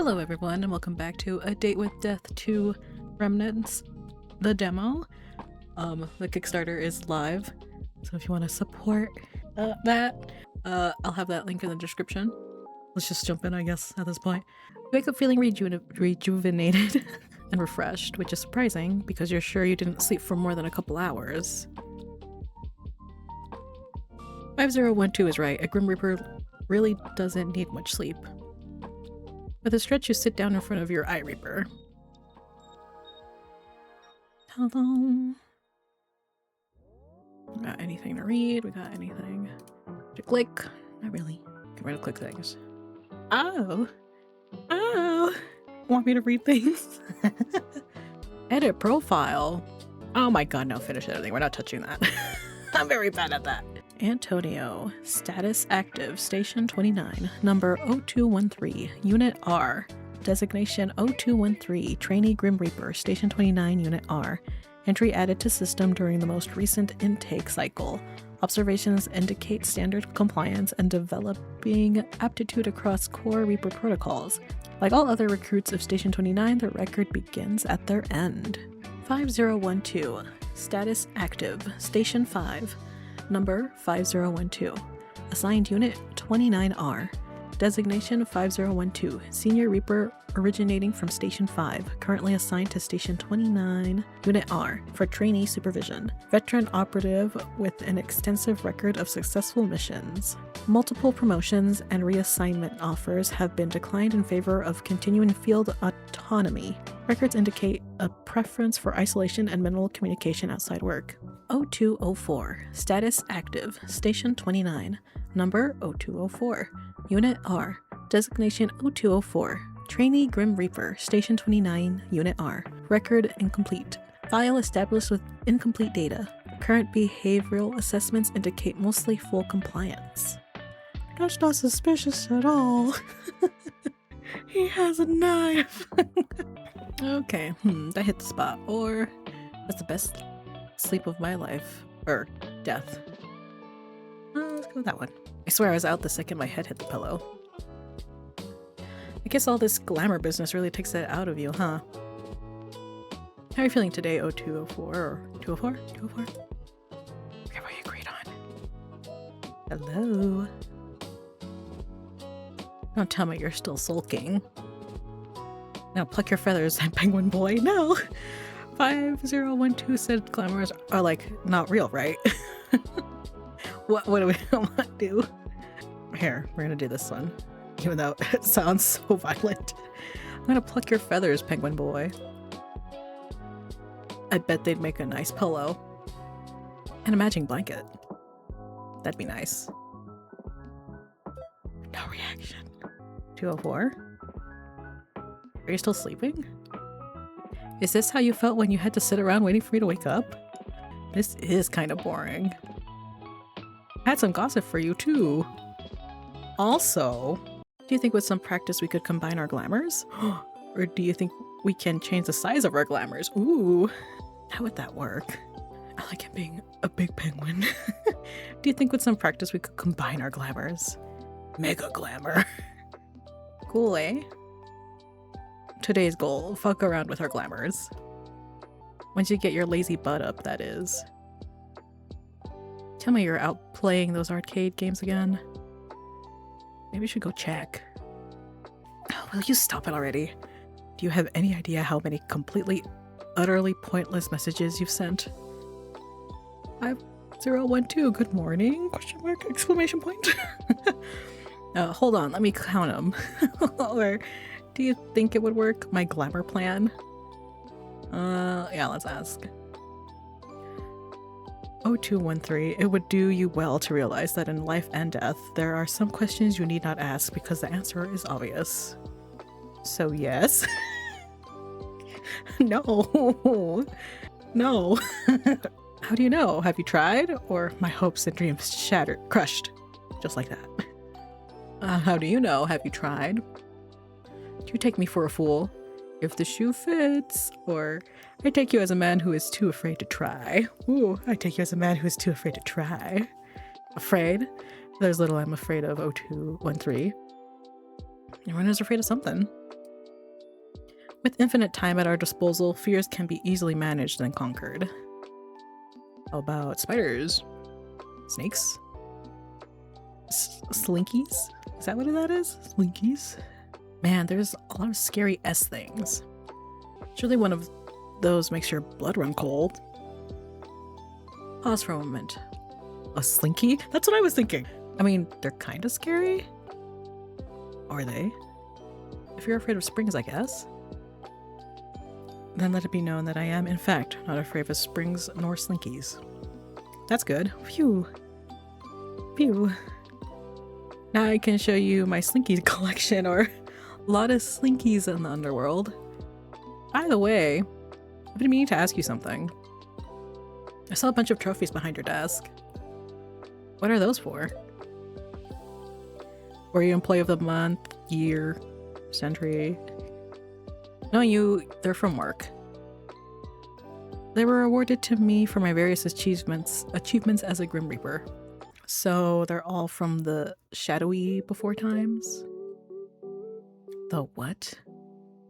Hello everyone, and welcome back to A Date with Death 2 Remnants, the demo. The Kickstarter is live, so if you want to support that, I'll have that link in the description. Let's just jump in, I guess, at this point. You wake up feeling rejuvenated and refreshed, which is surprising because you're sure you didn't sleep for more than a couple hours. 5012 is right, a Grim Reaper really doesn't need much sleep. With a stretch, you sit down in front of your eye reaper. Hello. We got anything to read? We got anything to click? Not really. Get rid of click things. Oh. Want me to read things? Edit profile. Oh my god, no, finish editing. We're not touching that. I'm very bad at that. Antonio, status active, station 29, number 0213, unit R, designation 0213, trainee Grim Reaper, station 29, unit R, entry added to system during the most recent intake cycle. Observations indicate standard compliance and developing aptitude across core Reaper protocols. Like all other recruits of station 29, the record begins at their end. 5012, status active, station 5, number 5012, assigned unit 29R, designation 5012, senior Reaper originating from station 5, currently assigned to station 29, unit R, for trainee supervision, veteran operative with an extensive record of successful missions. Multiple promotions and reassignment offers have been declined in favor of continuing field autonomy. Records indicate a preference for isolation and minimal communication outside work. 0204, status active, station 29, number 0204, unit R, designation 0204, trainee Grim Reaper, station 29, unit R, record incomplete, file established with incomplete data. Current behavioral assessments indicate mostly full compliance. That's not suspicious at all. He has a knife. Okay, that hit the spot. Or that's the best sleep of my life. Or death. Let's go with that one. I swear I was out the second my head hit the pillow. I guess all this glamour business really takes that out of you, huh? How are you feeling today, 0204 or 204? 204? Forget what you agreed on. Hello? Don't tell me you're still sulking. Now pluck your feathers, penguin boy. No! 5012 said glamours are like not real, right? What do we want to do? Here, we're gonna do this one. Even though it sounds so violent. I'm gonna pluck your feathers, penguin boy. I bet they'd make a nice pillow. And a matching blanket. That'd be nice. No reaction. 204? Are you still sleeping? Is this how you felt when you had to sit around waiting for me to wake up? This is kind of boring. I had some gossip for you too. Also, do you think with some practice we could combine our glamours? Or do you think we can change the size of our glamours? Ooh, how would that work? I like it being a big penguin. Do you think with some practice we could combine our glamours? Mega glamour. Cool, eh? Today's goal, fuck around with our glamours. Once you get your lazy butt up, that is. Tell me you're out playing those arcade games again. Maybe we should go check. Oh, will you stop it already? Do you have any idea how many completely, utterly pointless messages you've sent? 5012, good morning? Question mark, exclamation point. Hold on, let me count them. Or do you think it would work? My glamour plan? Yeah, let's ask. 0213, it would do you well to realize that in life and death, there are some questions you need not ask because the answer is obvious. So yes. No. No. How do you know? Have you tried? Or my hopes and dreams shattered, crushed. Just like that. How do you know? Have you tried? Do you take me for a fool? If the shoe fits, or I take you as a man who is too afraid to try. Ooh, I take you as a man who is too afraid to try. Afraid? There's little I'm afraid of, 0213. Everyone is afraid of something. With infinite time at our disposal, fears can be easily managed and conquered. How about spiders? Snakes? Slinkies? Is that what that is? Slinkies? Man, there's a lot of scary S things. Surely one of those makes your blood run cold. Pause for a moment. A slinky? That's what I was thinking. I mean, they're kind of scary. Are they? If you're afraid of springs, I guess. Then let it be known that I am, in fact, not afraid of springs nor slinkies. That's good. Phew. Phew. Now I can show you my slinky collection, or a lot of slinkies in the underworld. By the way, I've been meaning to ask you something. I saw a bunch of trophies behind your desk. What are those for? Were you Employee of the Month, Year, Century? No, they're from work. They were awarded to me for my various achievements as a Grim Reaper. So they're all from the shadowy before times? The what?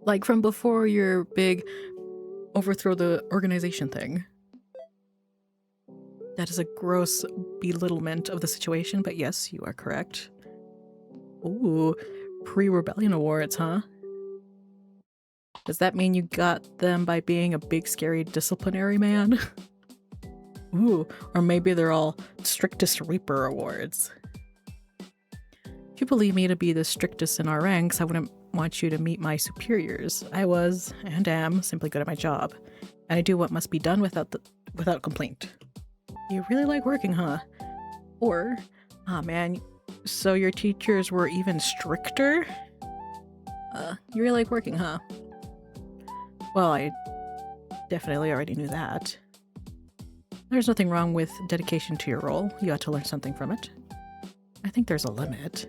Like from before your big overthrow the organization thing. That is a gross belittlement of the situation, but yes, you are correct. Ooh, pre-rebellion awards, huh? Does that mean you got them by being a big scary disciplinary man? Ooh, or maybe they're all strictest Reaper awards. If you believe me to be the strictest in our ranks, I wouldn't want you to meet my superiors. I was, and am, simply good at my job. And I do what must be done without complaint. You really like working, huh? Or, man, so your teachers were even stricter? You really like working, huh? Well, I definitely already knew that. There's nothing wrong with dedication to your role. You ought to learn something from it. I think there's a limit.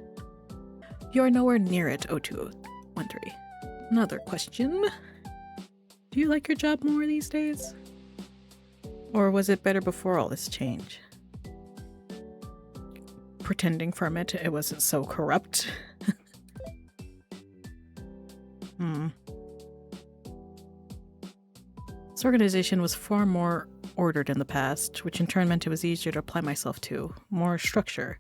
You're nowhere near it, 0213. Another question. Do you like your job more these days? Or was it better before all this change? Pretending for a minute it wasn't so corrupt. This organization was far more ordered in the past, which in turn meant it was easier to apply myself to. More structure.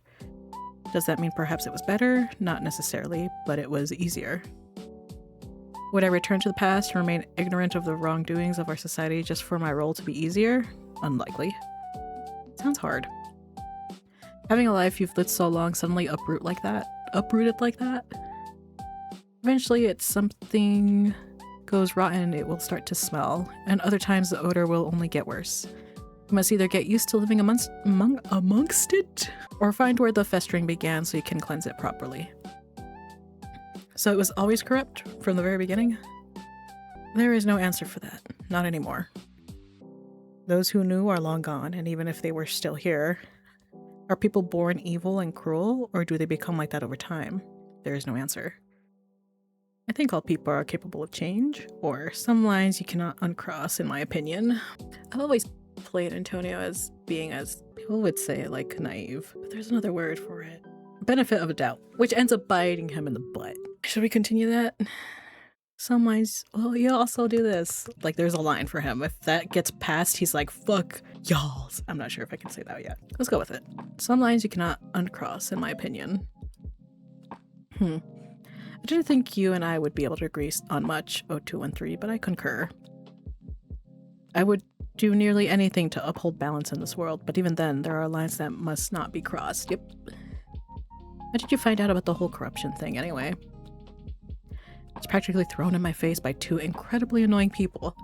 Does that mean perhaps it was better? Not necessarily, but it was easier. Would I return to the past and remain ignorant of the wrongdoings of our society just for my role to be easier? Unlikely. Sounds hard. Having a life you've lived so long suddenly uprooted like that? Eventually it's something goes rotten, it will start to smell, and other times the odor will only get worse. You must either get used to living amongst it, or find where the festering began so you can cleanse it properly. So it was always corrupt from the very beginning? There is no answer for that. Not anymore. Those who knew are long gone, and even if they were still here, are people born evil and cruel, or do they become like that over time? There is no answer. I think all people are capable of change, or some lines you cannot uncross, in my opinion. I've always played Antonio as being, as people would say, like, naive, but there's another word for it. Benefit of a doubt, which ends up biting him in the butt. Should we continue that? Some lines, well, you also do this. Like, there's a line for him. If that gets passed, he's like, fuck y'all. I'm not sure if I can say that yet. Let's go with it. Some lines you cannot uncross, in my opinion. I didn't think you and I would be able to agree on much, 0213, but I concur. I would do nearly anything to uphold balance in this world, but even then, there are lines that must not be crossed. Yep. How did you find out about the whole corruption thing, anyway? It's practically thrown in my face by two incredibly annoying people.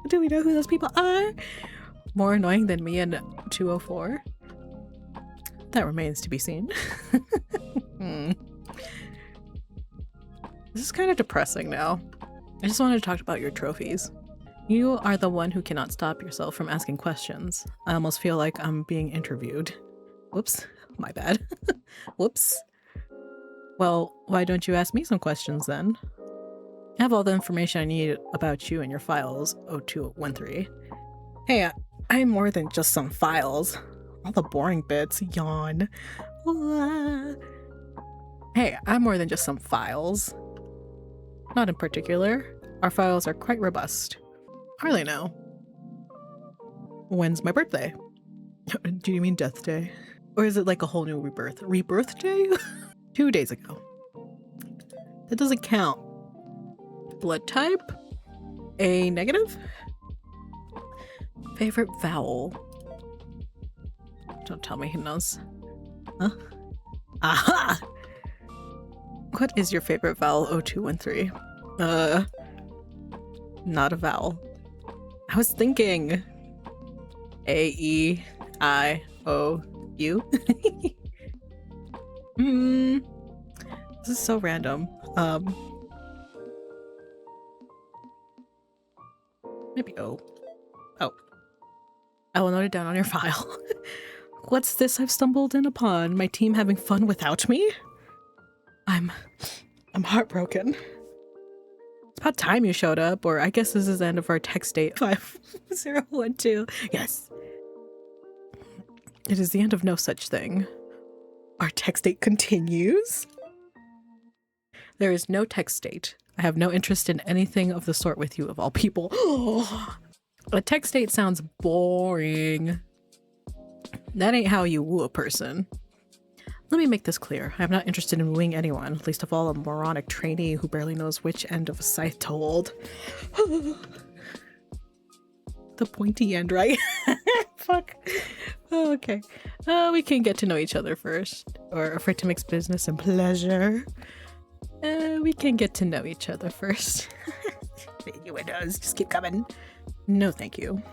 Do we know who those people are? More annoying than me and 204? That remains to be seen. This is kind of depressing now. I just wanted to talk about your trophies. You are the one who cannot stop yourself from asking questions. I almost feel like I'm being interviewed. Whoops, my bad. Whoops. Well, why don't you ask me some questions then? I have all the information I need about you in your files, 0213. Hey, I'm more than just some files. All the boring bits, yawn. Hey, I'm more than just some files. Not in particular. Our files are quite robust. Hardly know. When's my birthday? Do you mean death day? Or is it like a whole new rebirth? Rebirth day? 2 days ago. That doesn't count. Blood type? A negative? Favorite vowel? Don't tell me he knows. Huh? Aha! What is your favorite vowel? 0213. Not a vowel. I was thinking A-E-I-O-U. This is so random. Maybe O. Oh. I will note it down on your file. What's this I've stumbled in upon? My team having fun without me? I'm heartbroken. It's about time you showed up, or I guess this is the end of our text date. 5012. Yes. It is the end of no such thing. Our text date continues? There is no text date. I have no interest in anything of the sort with you, of all people. A text date sounds boring. That ain't how you woo a person. Let me make this clear. I am not interested in wooing anyone, least of all a moronic trainee who barely knows which end of a scythe to hold. The pointy end, right? Fuck. Oh, okay. We can get to know each other first. Or afraid to mix business and pleasure. We can get to know each other first. You windows, just keep coming. No, thank you.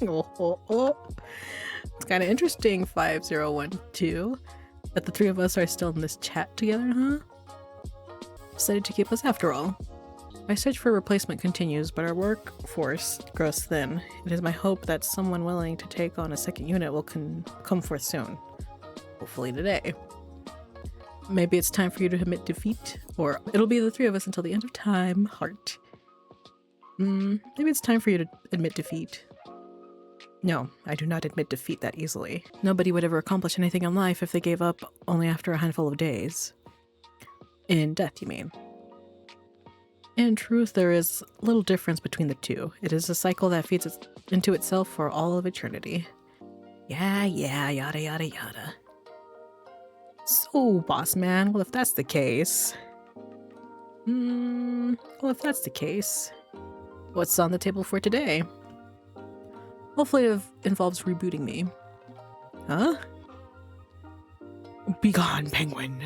It's kind of interesting, 5012. That the three of us are still in this chat together, huh? Decided to keep us after all. My search for a replacement continues, but our workforce grows thin. It is my hope that someone willing to take on a second unit will come forth soon. Hopefully today. Maybe it's time for you to admit defeat, or it'll be the three of us until the end of time, heart. Maybe it's time for you to admit defeat. No, I do not admit defeat that easily. Nobody would ever accomplish anything in life if they gave up only after a handful of days. In death, you mean? In truth, there is little difference between the two. It is a cycle that feeds into itself for all of eternity. Yeah, yada yada yada. So, boss man, well if that's the case... what's on the table for today? Hopefully it involves rebooting me. Huh? Begone, penguin.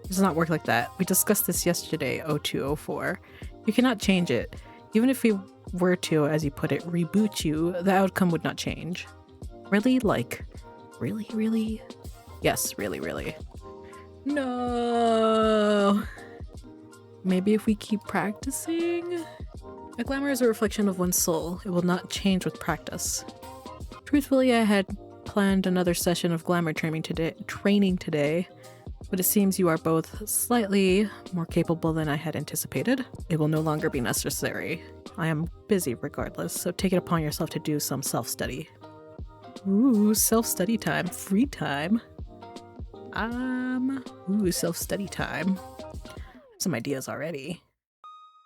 It does not work like that. We discussed this yesterday, 0204. You cannot change it. Even if we were to, as you put it, reboot you, the outcome would not change. Really? Like, really? Yes, really. No. Maybe if we keep practicing? A glamour is a reflection of one's soul. It will not change with practice. Truthfully, I had planned another session of glamour training today, but it seems you are both slightly more capable than I had anticipated. It will no longer be necessary. I am busy regardless, so take it upon yourself to do some self-study. Ooh, self-study time. Free time. Self-study time. Some ideas already.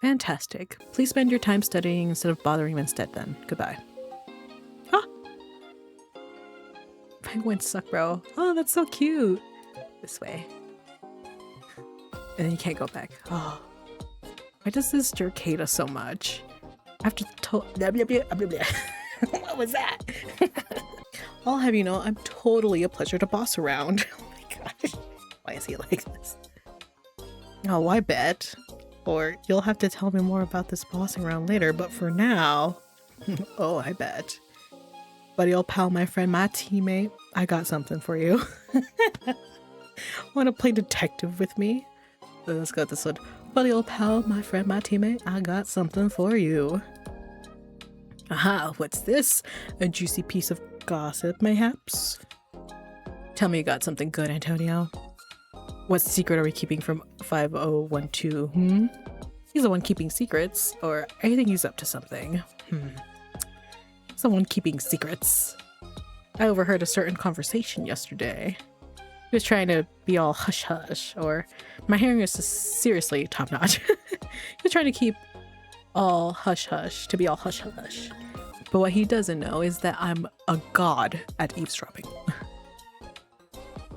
Fantastic. Please spend your time studying instead of bothering him instead then. Goodbye. Huh? Penguins suck, bro. Oh, that's so cute. This way. And then you can't go back. Oh. Why does this jerk hate us so much? After what was that? I'll have you know, I'm totally a pleasure to boss around. Oh my gosh. Why is he like this? Oh, I bet. Or you'll have to tell me more about this bossing around later, but for now... oh, I bet. Buddy old pal, my friend, my teammate, I got something for you. Want to play detective with me? Let's go with this one. Buddy old pal, my friend, my teammate, I got something for you. Aha, what's this? A juicy piece of gossip, mayhaps? Tell me you got something good, Antonio. What secret are we keeping from 5012, He's the one keeping secrets, or I think he's up to something. Someone keeping secrets. I overheard a certain conversation yesterday. He was trying to be all hush-hush, or my hearing is seriously top-notch. He was trying to keep all hush hush, to be all hush hush. But what he doesn't know is that I'm a god at eavesdropping.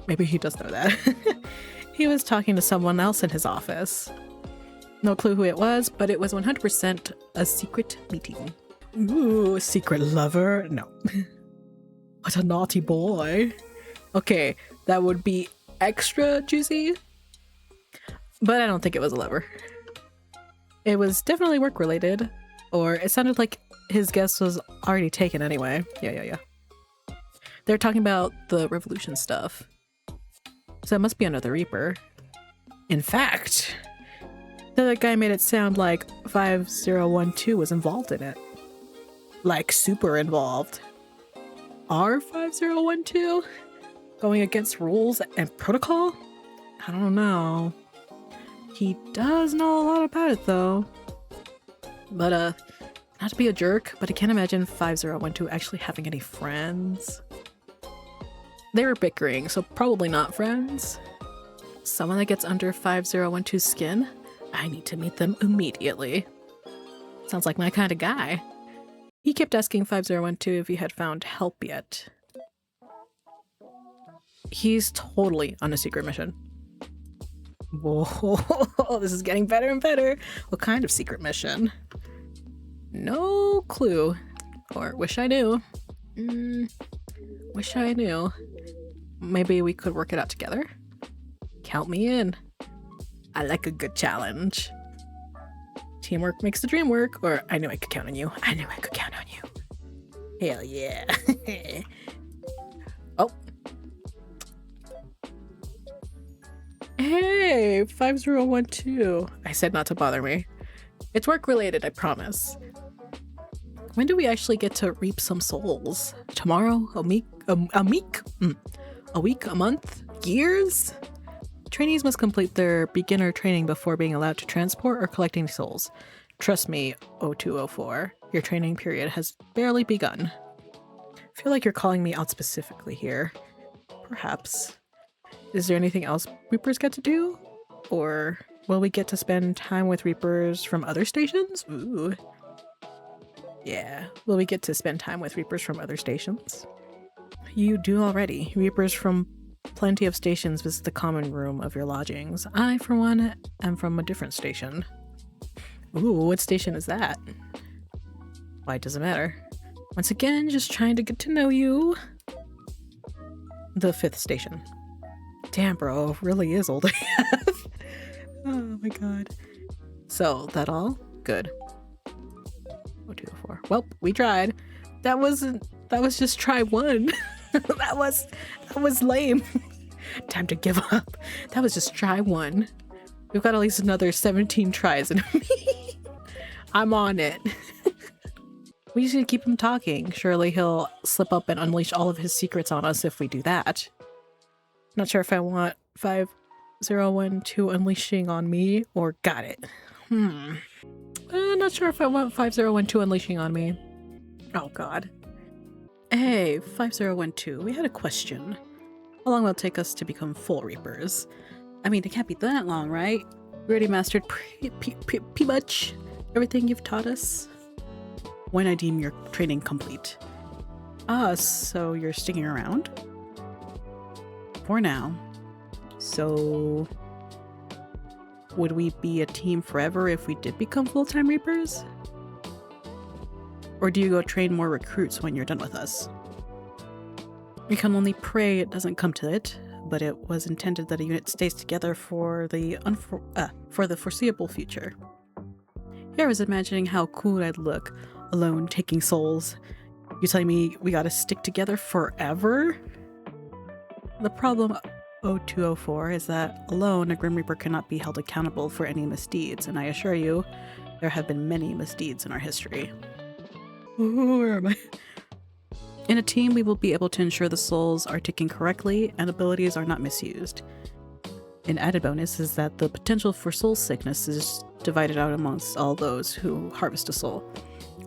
Maybe he does know that. He was talking to someone else in his office. No clue who it was, but it was 100% a secret meeting. Ooh, secret lover? No. What a naughty boy. Okay, that would be extra juicy, but I don't think it was a lover. It was definitely work related, or it sounded like his guess was already taken anyway. Yeah. They're talking about the revolution stuff. So it must be another Reaper. In fact, the other guy made it sound like 5012 was involved in it. Like super involved. Are 5012 going against rules and protocol? I don't know. He does know a lot about it though. But not to be a jerk, but I can't imagine 5012 actually having any friends. They were bickering, so probably not friends. Someone that gets under 5012's skin? I need to meet them immediately. Sounds like my kind of guy. He kept asking 5012 if he had found help yet. He's totally on a secret mission. Whoa, this is getting better and better. What kind of secret mission? No clue. Or wish I knew. Wish I knew. Maybe we could work it out together? Count me in. I like a good challenge. Teamwork makes the dream work, or I knew I could count on you. I knew I could count on you. Hell yeah. Oh. Hey, 5012. I said not to bother me. It's work related, I promise. When do we actually get to reap some souls? Tomorrow? A week? A week? A month? Years? Trainees must complete their beginner training before being allowed to transport or collecting souls. Trust me, 0204, your training period has barely begun. I feel like you're calling me out specifically here. Perhaps. Is there anything else Reapers get to do? Or will we get to spend time with Reapers from other stations? Ooh. Yeah, will we get to spend time with Reapers from other stations? You do already. Reapers from plenty of stations visit the common room of your lodgings. I, for one, am from a different station. Ooh, what station is that? Why does it matter? Once again, just trying to get to know you. The 5th station. Damn, bro, really is old AF. Oh my god. So, that all? Good. 0204. Well, we tried. That was just try 1. that was lame. Time to give up. That was just try 1. We've got at least another 17 tries in me. I'm on it. We just need to keep him talking. Surely he'll slip up and unleash all of his secrets on us if we do that. Not sure if I want 5012 unleashing on me or got it. Not sure if I want 5012 unleashing on me. Oh god. Hey, 5012, we had a question. How long will it take us to become full Reapers? I mean, it can't be that long, right? We already mastered pretty much everything you've taught us. When I deem your training complete. So you're sticking around? For now. So would we be a team forever if we did become full-time Reapers? Or do you go train more recruits when you're done with us? We can only pray it doesn't come to it, but it was intended that a unit stays together for the foreseeable future. Here I was imagining how cool I'd look, alone taking souls. You telling me we gotta stick together forever? The problem, 0204, is that alone a Grim Reaper cannot be held accountable for any misdeeds, and I assure you, there have been many misdeeds in our history. Where am I? In a team, we will be able to ensure the souls are taken correctly and abilities are not misused. An added bonus is that the potential for soul sickness is divided out amongst all those who harvest a soul.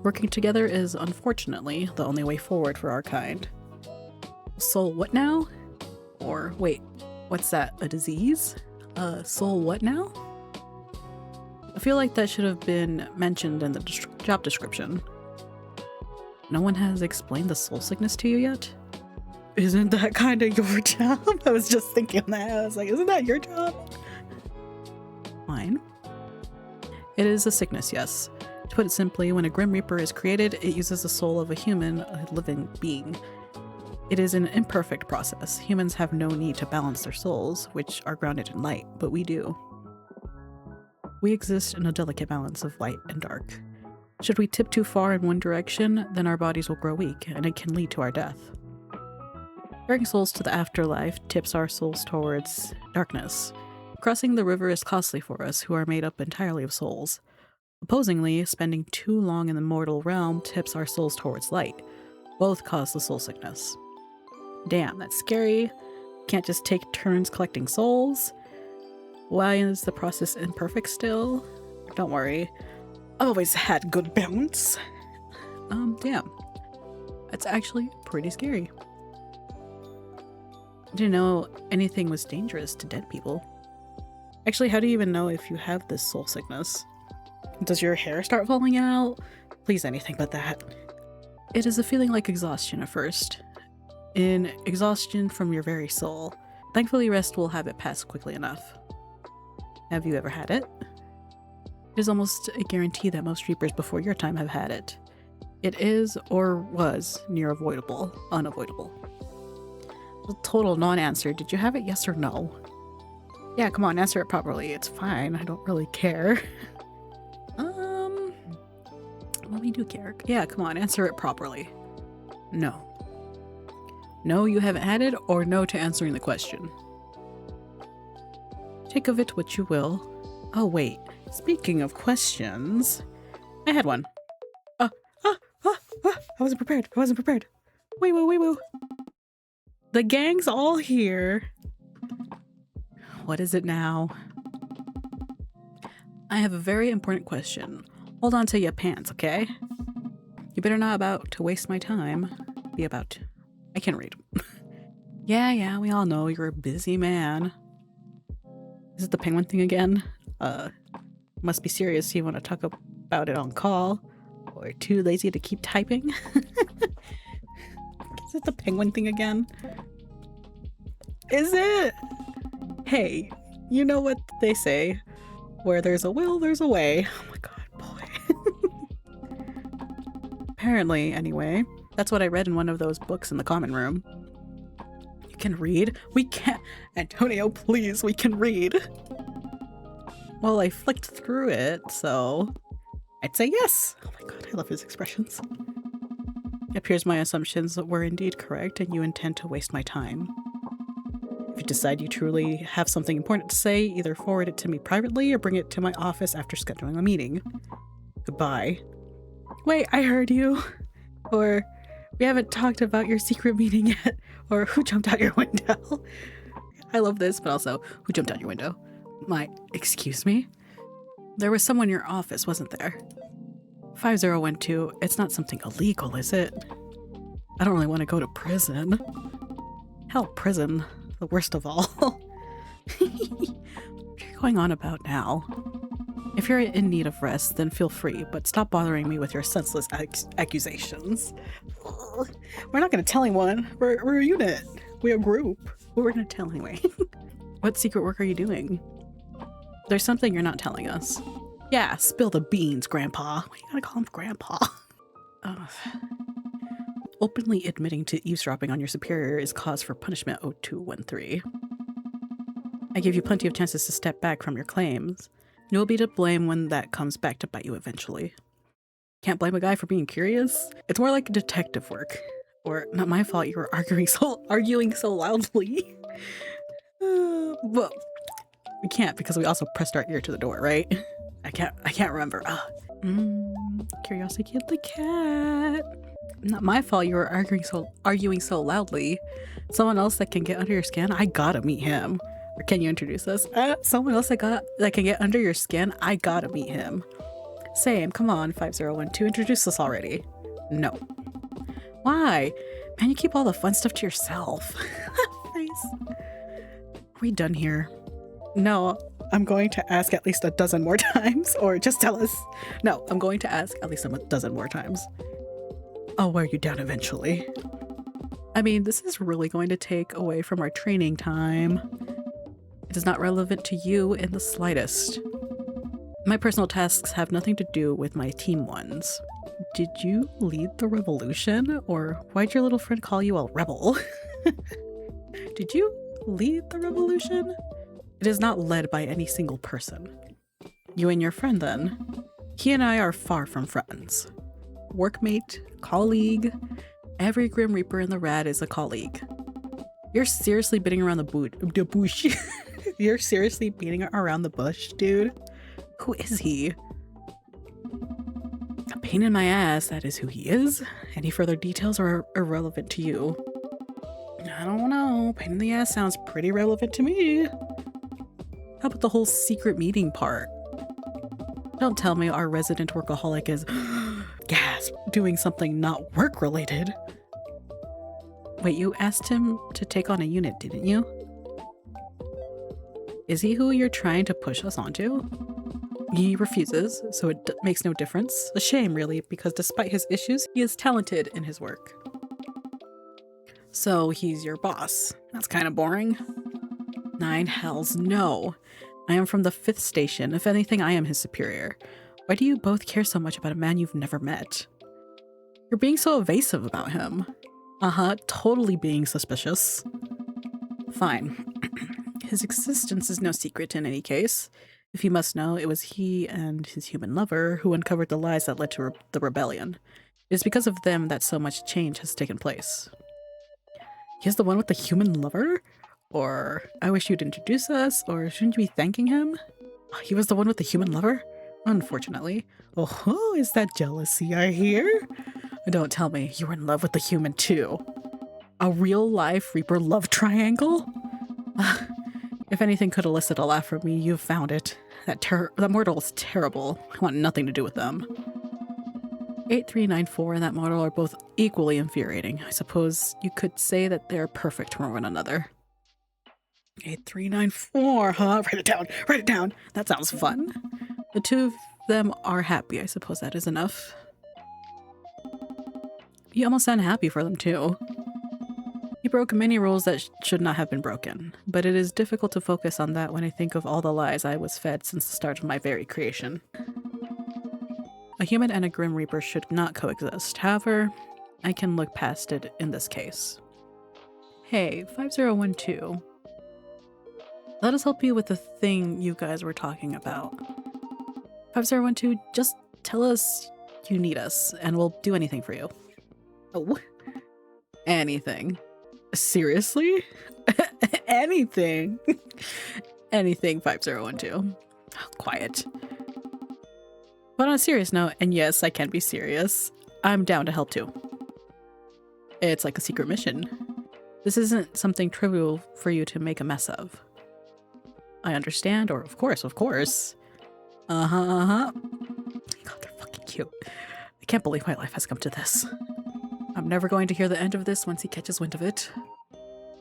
Working together is, unfortunately, the only way forward for our kind. Soul what now? Or, wait, what's that, a disease? Soul what now? feel like that should have been mentioned in the job description. No one has explained the soul sickness to you yet? Isn't that kind of your job? I was just thinking that. I was like, isn't that your job? Fine. It is a sickness, yes. To put it simply, when a Grim Reaper is created, it uses the soul of a human, a living being. It is an imperfect process. Humans have no need to balance their souls, which are grounded in light, but we do. We exist in a delicate balance of light and dark. Should we tip too far in one direction, then our bodies will grow weak, and it can lead to our death. Carrying souls to the afterlife tips our souls towards darkness. Crossing the river is costly for us, who are made up entirely of souls. Opposingly, spending too long in the mortal realm tips our souls towards light. Both cause the soul sickness. Damn, that's scary. Can't just take turns collecting souls. Why is the process imperfect still? Don't worry. I've always had good balance. Damn. That's actually pretty scary. Didn't know anything was dangerous to dead people. Actually, how do you even know if you have this soul sickness? Does your hair start falling out? Please, anything but that. It is a feeling like exhaustion at first. In exhaustion from your very soul. Thankfully, rest will have it pass quickly enough. Have you ever had it? It is almost a guarantee that most Reapers before your time have had it. It is, or was, near unavoidable. A total non-answer. Did you have it, yes or no? Yeah, come on, answer it properly. It's fine. I don't really care. Well, we do care. Yeah, come on, answer it properly. No. No, you haven't had it, or no to answering the question. Take of it what you will. Oh, wait. Speaking of questions, I had one. I wasn't prepared. Wee woo. The gang's all here. What is it now? I have a very important question. Hold on to your pants, okay? You better not about to waste my time. Be about to. I can't read. Yeah, we all know you're a busy man. Is it the penguin thing again? Must be serious. You want to talk about it on call? Or too lazy to keep typing? Is it the penguin thing again? Is it? Hey, you know what they say? Where there's a will, there's a way. Oh my god, boy. Apparently, anyway. That's what I read in one of those books in the common room. You can read? We can't. Antonio, please, we can read. Well, I flicked through it, so I'd say yes. Oh my god, I love his expressions. It appears my assumptions were indeed correct and you intend to waste my time. If you decide you truly have something important to say, either forward it to me privately or bring it to my office after scheduling a meeting. Goodbye. Wait, I heard you. Or, we haven't talked about your secret meeting yet. Or, who jumped out your window? I love this, but also, who jumped out your window? Excuse me? There was someone in your office, wasn't there? 5012, it's not something illegal, is it? I don't really want to go to prison. Hell, prison. The worst of all. What are you going on about now? If you're in need of rest, then feel free, but stop bothering me with your senseless accusations. We're not going to tell anyone. We're a unit. We're a group. But we're going to tell anyway. What secret work are you doing? There's something you're not telling us. Yeah, spill the beans, Grandpa. Why you gotta call him Grandpa? Openly admitting to eavesdropping on your superior is cause for punishment 0213. I give you plenty of chances to step back from your claims. You'll be to blame when that comes back to bite you eventually. Can't blame a guy for being curious. It's more like detective work. Or, not my fault you were arguing so loudly. Well, we can't because we also pressed our ear to the door, right? I can't remember. Curiosity killed the cat. Not my fault you were arguing so loudly. Someone else that can get under your skin, I gotta meet him. Or can you introduce us? Someone else that can get under your skin, I gotta meet him. Same, come on, 5012, introduce us already. No. Why? Man, you keep all the fun stuff to yourself. Nice. Are we done here? No, I'm going to ask at least a dozen more times, or just tell us. No, I'm going to ask at least a dozen more times. I'll wear you down eventually. I mean, this is really going to take away from our training time. It is not relevant to you in the slightest. My personal tasks have nothing to do with my team ones. Did you lead the revolution? Or why'd your little friend call you a rebel? Did you lead the revolution? It is not led by any single person. You and your friend then? He and I are far from friends. Workmate, colleague, every Grim Reaper in the Rad is a colleague. You're seriously beating around the bush. You're seriously beating around the bush, dude? Who is he? A pain in my ass, that is who he is. Any further details are irrelevant to you. I don't know, pain in the ass sounds pretty relevant to me. How about the whole secret meeting part? Don't tell me our resident workaholic is, gasp, doing something not work-related. Wait, you asked him to take on a unit, didn't you? Is he who you're trying to push us onto? He refuses, so it makes no difference. A shame, really, because despite his issues, he is talented in his work. So he's your boss. That's kind of boring. 9 hells no. I am from the 5th station. If anything, I am his superior. Why do you both care so much about a man you've never met? You're being so evasive about him. Totally being suspicious. Fine. His existence is no secret in any case. If you must know, it was he and his human lover who uncovered the lies that led to the rebellion. It is because of them that so much change has taken place. He's the one with the human lover? Or, I wish you'd introduce us, or shouldn't you be thanking him? He was the one with the human lover? Unfortunately. Oh, is that jealousy I hear? Don't tell me you were in love with the human too. A real-life Reaper love triangle? If anything could elicit a laugh from me, you've found it. That mortal is terrible. I want nothing to do with them. 8394 and that mortal are both equally infuriating. I suppose you could say that they're perfect for one another. 8394, huh? Write it down. Write it down. That sounds fun. The two of them are happy. I suppose that is enough. You almost sound happy for them too. You broke many rules that should not have been broken, but it is difficult to focus on that when I think of all the lies I was fed since the start of my very creation. A human and a Grim Reaper should not coexist. However, I can look past it in this case. Hey, 5012. Let us help you with the thing you guys were talking about. 5012, just tell us you need us, and we'll do anything for you. Oh. Anything. Seriously? Anything. Anything, 5012. Oh, quiet. But on a serious note, and yes, I can be serious, I'm down to help too. It's like a secret mission. This isn't something trivial for you to make a mess of. I understand, or of course. God, they're fucking cute. I can't believe my life has come to this. I'm never going to hear the end of this once he catches wind of it.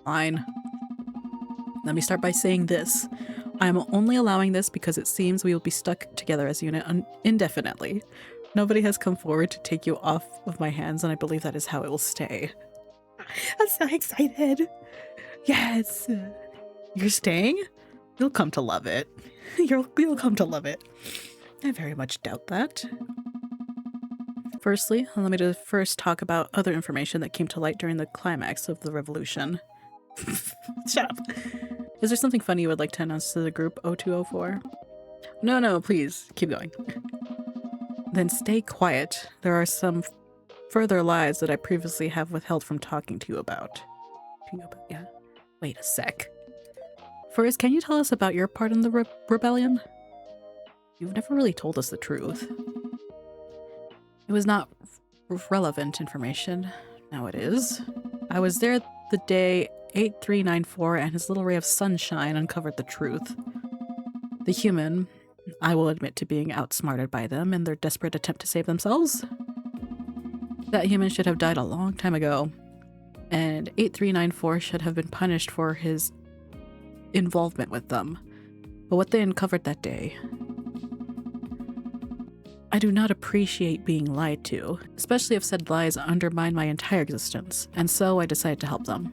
Fine. Let me start by saying this. I am only allowing this because it seems we will be stuck together as a unit indefinitely. Nobody has come forward to take you off of my hands, and I believe that is how it will stay. I'm so excited. Yes. You're staying? You'll come to love it. You'll come to love it. I very much doubt that. Firstly, allow me to first talk about other information that came to light during the climax of the revolution. Shut up. Is there something funny you would like to announce to the group 0204? No, please, keep going. Then stay quiet. There are some further lies that I previously have withheld from talking to you about. Yeah. Wait a sec. First, can you tell us about your part in the rebellion? You've never really told us the truth. It was not relevant information. Now it is. I was there the day 8394 and his little ray of sunshine uncovered the truth. The human, I will admit to being outsmarted by them in their desperate attempt to save themselves. That human should have died a long time ago, and 8394 should have been punished for his involvement with them. But what they uncovered that day... I do not appreciate being lied to, especially if said lies undermine my entire existence, and so I decided to help them.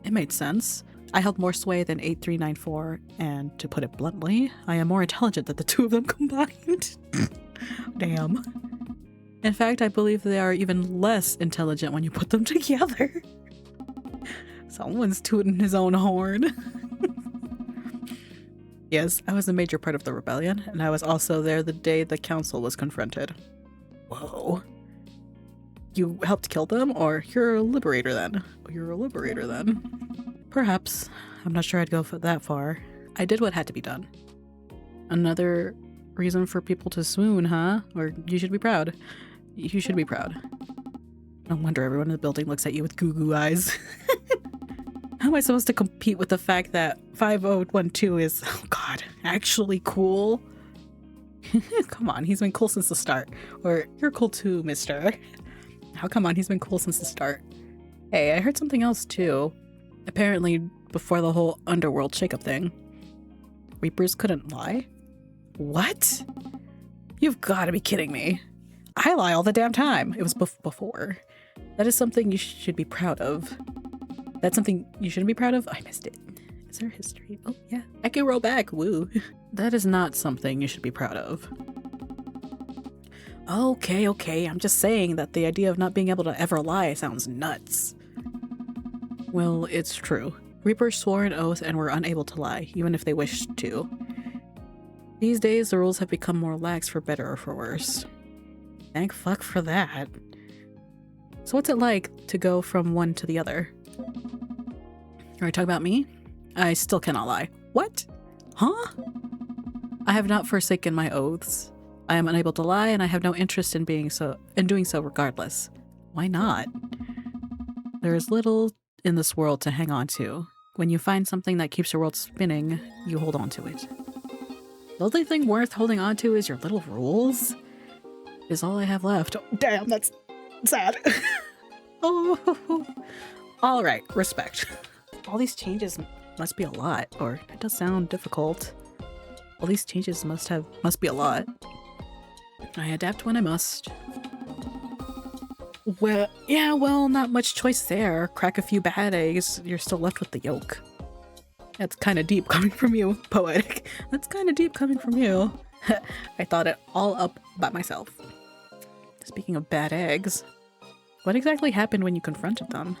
It made sense. I held more sway than 8394, and to put it bluntly, I am more intelligent than the two of them combined. Damn. In fact, I believe they are even less intelligent when you put them together. Someone's tooting his own horn. Yes, I was a major part of the rebellion, and I was also there the day the council was confronted. Whoa. You helped kill them, or you're a liberator then? You're a liberator then. Perhaps. I'm not sure I'd go that far. I did what had to be done. Another reason for people to swoon, huh? Or you should be proud. You should be proud. No wonder everyone in the building looks at you with goo-goo eyes. How am I supposed to compete with the fact that 5012 is, oh god, actually cool? Come on, he's been cool since the start. Or, you're cool too, mister. How come on, he's been cool since the start. Hey, I heard something else too. Apparently, before the whole underworld shakeup thing, Reapers couldn't lie? What? You've got to be kidding me. I lie all the damn time. It was before. That is something you should be proud of. That's something you shouldn't be proud of? I missed it. Is there history? Oh, yeah. I can roll back. Woo. That is not something you should be proud of. Okay. I'm just saying that the idea of not being able to ever lie sounds nuts. Well, it's true. Reapers swore an oath and were unable to lie, even if they wished to. These days, the rules have become more lax for better or for worse. Thank fuck for that. So what's it like to go from one to the other? Are you talking about me? I still cannot lie. What? Huh? I have not forsaken my oaths. I am unable to lie, and I have no interest in doing so regardless. Why not? There is little in this world to hang on to. When you find something that keeps your world spinning, you hold on to it. The only thing worth holding on to is your little rules. Is all I have left. Oh, damn, that's sad. Oh, all right, respect. All these changes must be a lot, or it does sound difficult. All these changes must be a lot. I adapt when I must. Well, yeah, well, not much choice there. Crack a few bad eggs, you're still left with the yolk. That's kind of deep coming from you, poetic. That's kind of deep coming from you. I thought it all up by myself. Speaking of bad eggs, what exactly happened when you confronted them?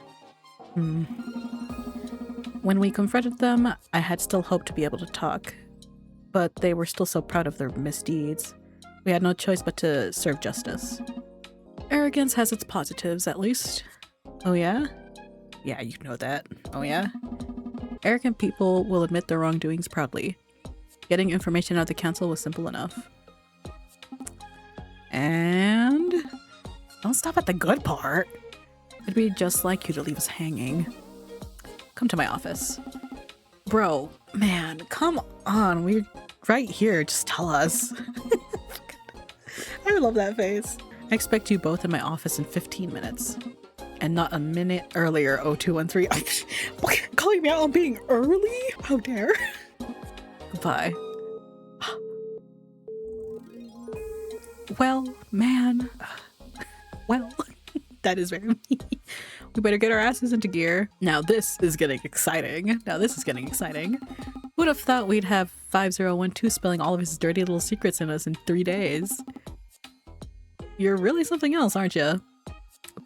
When we confronted them, I had still hoped to be able to talk, but they were still so proud of their misdeeds. We had no choice but to serve justice. Arrogance has its positives, at least. Oh yeah? Yeah, you know that. Oh yeah? Arrogant people will admit their wrongdoings proudly. Getting information out of the council was simple enough. And... don't stop at the good part. It'd be just like you to leave us hanging. Come to my office. Bro, man, come on. We're right here. Just tell us. I love that face. I expect you both in my office in 15 minutes. And not a minute earlier, 0213. Calling me out on being early? How dare? Goodbye. Well, man. Well, that is very mean. We better get our asses into gear. Now this is getting exciting. Who'd have thought we'd have 5012 spilling all of his dirty little secrets in us in 3 days? You're really something else, aren't you?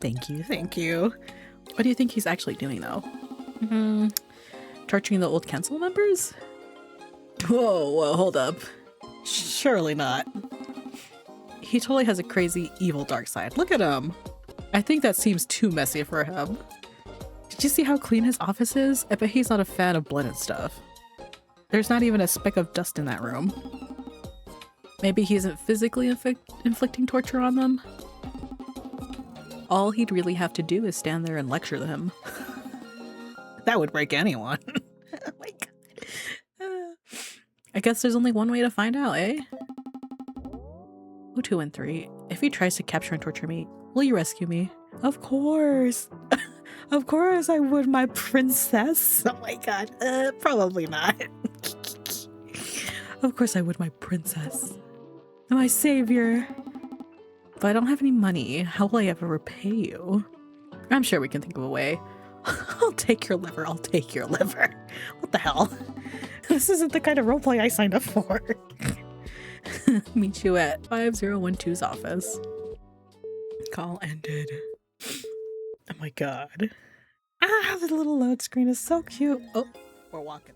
Thank you. What do you think he's actually doing, though? Torturing the old council members? Whoa, hold up. Surely not. He totally has a crazy, evil dark side. Look at him. I think that seems too messy for him. Did you see how clean his office is? I bet he's not a fan of blood and stuff. There's not even a speck of dust in that room. Maybe he isn't physically inflicting torture on them? All he'd really have to do is stand there and lecture them. That would break anyone. Oh my god. I guess there's only one way to find out, eh? 0213, if he tries to capture and torture me, will you rescue me? Of course. Of course I would, my princess. Oh my god. Probably not. Of course I would, my princess. My savior. If I don't have any money, how will I ever repay you? I'm sure we can think of a way. I'll take your liver, I'll take your liver. What the hell? This isn't the kind of roleplay I signed up for. Meet you at 5012's office. Call ended. Oh my god. Ah, the little load screen is so cute. Oh, we're walking.